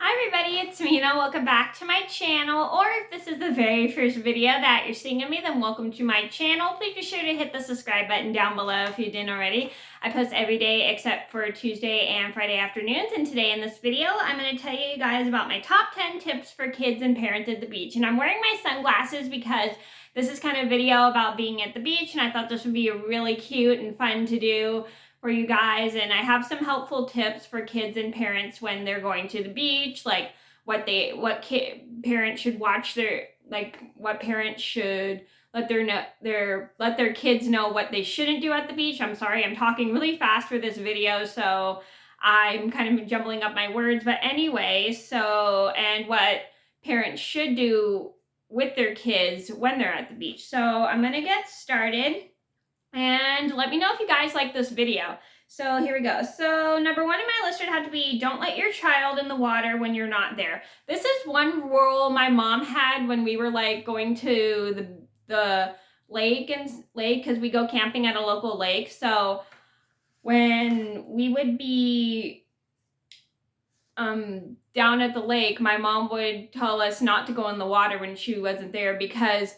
Hi everybody, it's Mena. Welcome back to my channel, or if this is the very first video that you're seeing of me, then welcome to my channel. Please be sure to hit the subscribe button down below if you didn't already. I post every day except for Tuesday and Friday afternoons, and today in this video, I'm going to tell you guys about my top 10 tips for kids and parents at the beach. And I'm wearing my sunglasses because this is kind of a video about being at the beach, and I thought this would be really cute and fun to do for you guys, and I have some helpful tips for kids and parents when they're going to the beach, like what parents should watch what parents should let their kids know what they shouldn't do at the beach. I'm sorry, I'm talking really fast for this video, so I'm kind of jumbling up my words, but anyway, and what parents should do with their kids when they're at the beach. So I'm gonna get started. And let me know if you guys like this video. So here we go. So number one on my list would have to be don't let your child in the water when you're not there. This is one rule my mom had when we were like going to the lake because we go camping at a local lake. So when we would be down at the lake, my mom would tell us not to go in the water when she wasn't there, because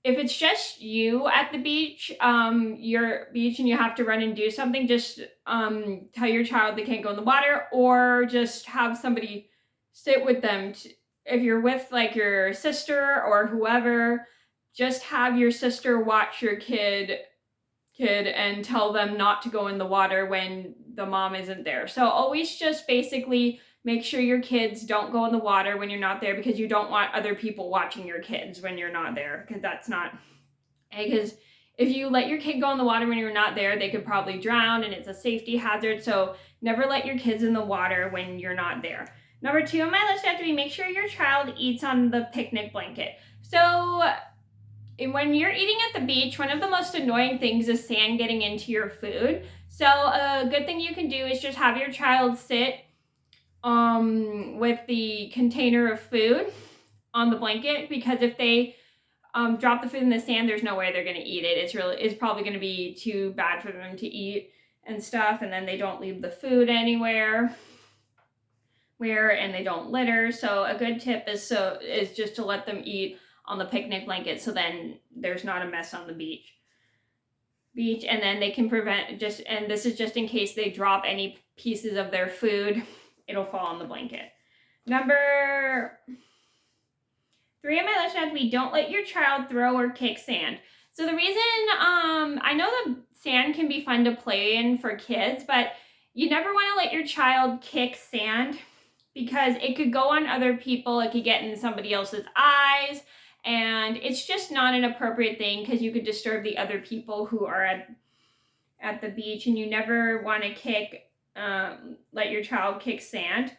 if it's just you at the beach, and you have to run and do something, just tell your child they can't go in the water, or just have somebody sit with them. If you're with like your sister or whoever, just have your sister watch your kid and tell them not to go in the water when the mom isn't there. So always just basically make sure your kids don't go in the water when you're not there, because you don't want other people watching your kids when you're not there, because if you let your kid go in the water when you're not there, they could probably drown, and it's a safety hazard. So never let your kids in the water when you're not there. Number two on my list have to be make sure your child eats on the picnic blanket. So when you're eating at the beach, one of the most annoying things is sand getting into your food. So a good thing you can do is just have your child sit with the container of food on the blanket, because if they drop the food in the sand, there's no way they're going to eat it. It's probably going to be too bad for them to eat and stuff, and then they don't leave the food anywhere and they don't litter. So a good tip is just to let them eat on the picnic blanket, so then there's not a mess on the beach, and then they can prevent and this is just in case they drop any pieces of their food, it'll fall on the blanket. Number three on my list has to be don't let your child throw or kick sand. So the reason, I know the sand can be fun to play in for kids, but you never want to let your child kick sand, because it could go on other people, it could get in somebody else's eyes, and it's just not an appropriate thing, because you could disturb the other people who are at the beach, and you never want to let your child kick sand,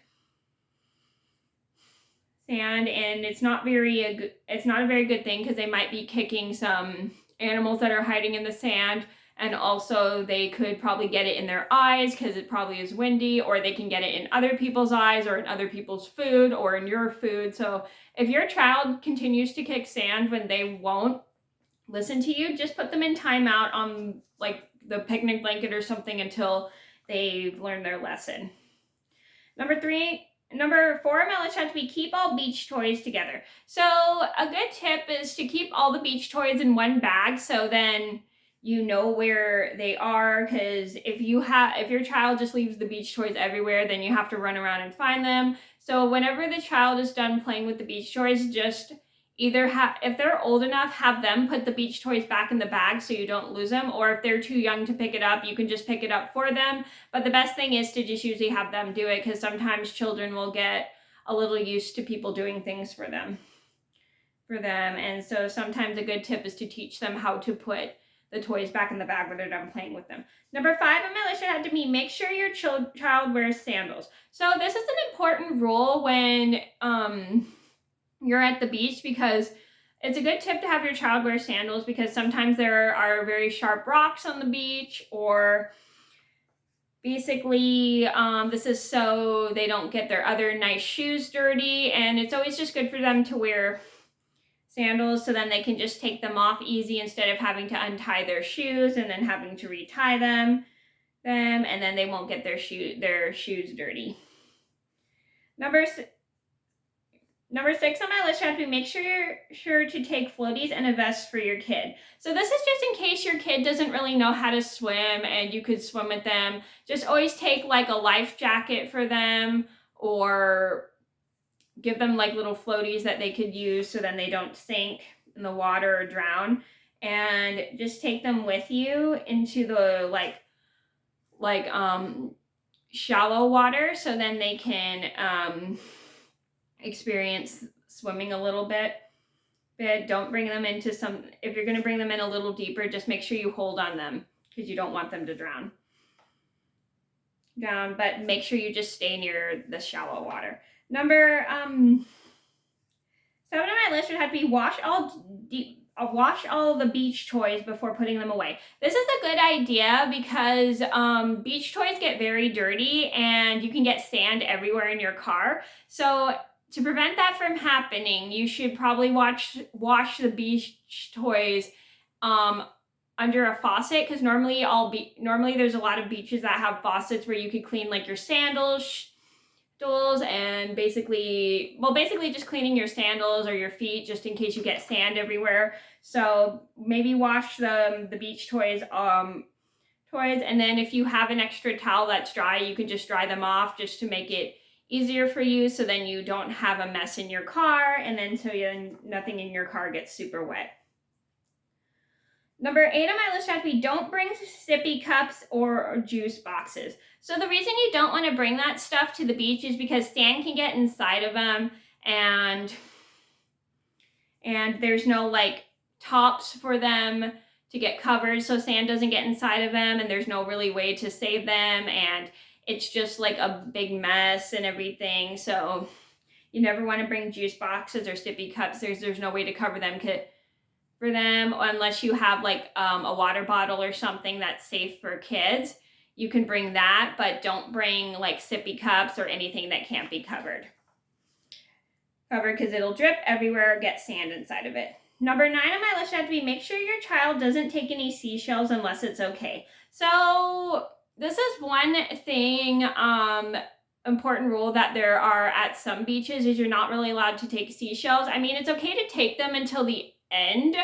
and it's not a very good thing, because they might be kicking some animals that are hiding in the sand, and also they could probably get it in their eyes because it probably is windy, or they can get it in other people's eyes or in other people's food or in your food. So if your child continues to kick sand when they won't listen to you, just put them in timeout on like the picnic blanket or something until they've learned their lesson. Number four on my list has to be keep all beach toys together. So a good tip is to keep all the beach toys in one bag, so then you know where they are, because if your child just leaves the beach toys everywhere, then you have to run around and find them. So whenever the child is done playing with the beach toys, just if they're old enough, have them put the beach toys back in the bag so you don't lose them, or if they're too young to pick it up, you can just pick it up for them. But the best thing is to just usually have them do it, because sometimes children will get a little used to people doing things for them. And so sometimes a good tip is to teach them how to put the toys back in the bag when they're done playing with them. Number five on my list had to be make sure your child wears sandals. So this is an important rule when you're at the beach, because it's a good tip to have your child wear sandals, because sometimes there are very sharp rocks on the beach, or basically this is so they don't get their other nice shoes dirty, and it's always just good for them to wear sandals, so then they can just take them off easy instead of having to untie their shoes and then having to retie them, and then they won't get their shoes dirty. Number 6 on my list has to be make sure you're sure to take floaties and a vest for your kid. So this is just in case your kid doesn't really know how to swim and you could swim with them. Just always take like a life jacket for them, or give them like little floaties that they could use so then they don't sink in the water or drown. And just take them with you into the shallow water so then they can experience swimming a little bit. Don't bring them into if you're going to bring them in a little deeper, just make sure you hold on them because you don't want them to drown. But make sure you just stay near the shallow water. Number 7 on my list would have to be wash all the beach toys before putting them away. This is a good idea because beach toys get very dirty and you can get sand everywhere in your car. So to prevent that from happening, you should probably wash the beach toys under a faucet, because normally there's a lot of beaches that have faucets where you could clean like your sandals, and basically just cleaning your sandals or your feet just in case you get sand everywhere. So maybe wash the beach toys, and then if you have an extra towel that's dry, you can just dry them off just to make it easier for you, so then you don't have a mess in your car, and then nothing in your car gets super wet. Number 8 on my list has to be don't bring sippy cups or juice boxes. So the reason you don't want to bring that stuff to the beach is because sand can get inside of them, and there's no like tops for them to get covered so sand doesn't get inside of them, and there's no really way to save them, and it's just like a big mess and everything. So you never want to bring juice boxes or sippy cups. There's no way to cover them for them unless you have like a water bottle or something that's safe for kids. You can bring that, but don't bring like sippy cups or anything that can't be covered because it'll drip everywhere or get sand inside of it. Number 9 on my list has to be make sure your child doesn't take any seashells unless it's okay. So this is one thing, important rule that there are at some beaches is you're not really allowed to take seashells. I mean, it's okay to take them until the end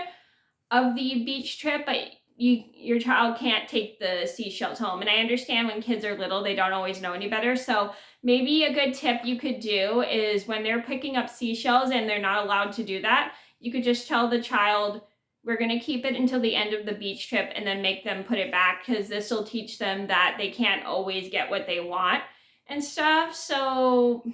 of the beach trip, but your child can't take the seashells home. And I understand when kids are little, they don't always know any better. So maybe a good tip you could do is when they're picking up seashells and they're not allowed to do that, you could just tell the child, we're going to keep it until the end of the beach trip and then make them put it back, because this will teach them that they can't always get what they want and stuff. So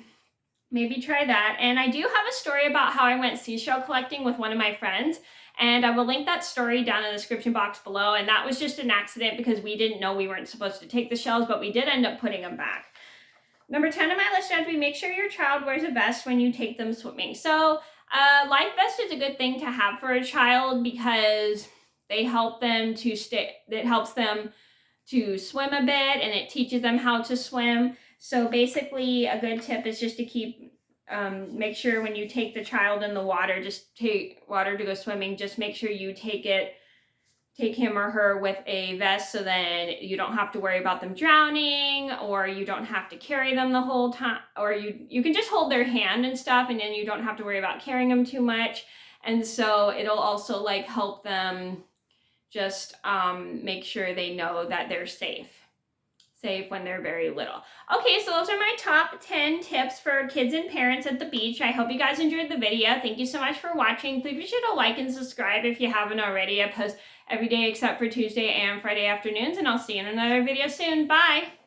maybe try that. And I do have a story about how I went seashell collecting with one of my friends, and I will link that story down in the description box below. And that was just an accident because we didn't know we weren't supposed to take the shells, but we did end up putting them back. Number 10 on my list has to be make sure your child wears a vest when you take them swimming. So life vest is a good thing to have for a child because they help them it helps them to swim a bit, and it teaches them how to swim. So basically a good tip is just to make sure when you take the child in the water, just take water to go swimming, just make sure you take him or her with a vest, so then you don't have to worry about them drowning, or you don't have to carry them the whole time, or you can just hold their hand and stuff, and then you don't have to worry about carrying them too much. And so it'll also like help them just make sure they know that they're safe when they're very little. Okay, so those are my top 10 tips for kids and parents at the beach. I hope you guys enjoyed the video. Thank you so much for watching. Please be sure to like and subscribe if you haven't already. I post every day except for Tuesday and Friday afternoons, and I'll see you in another video soon. Bye!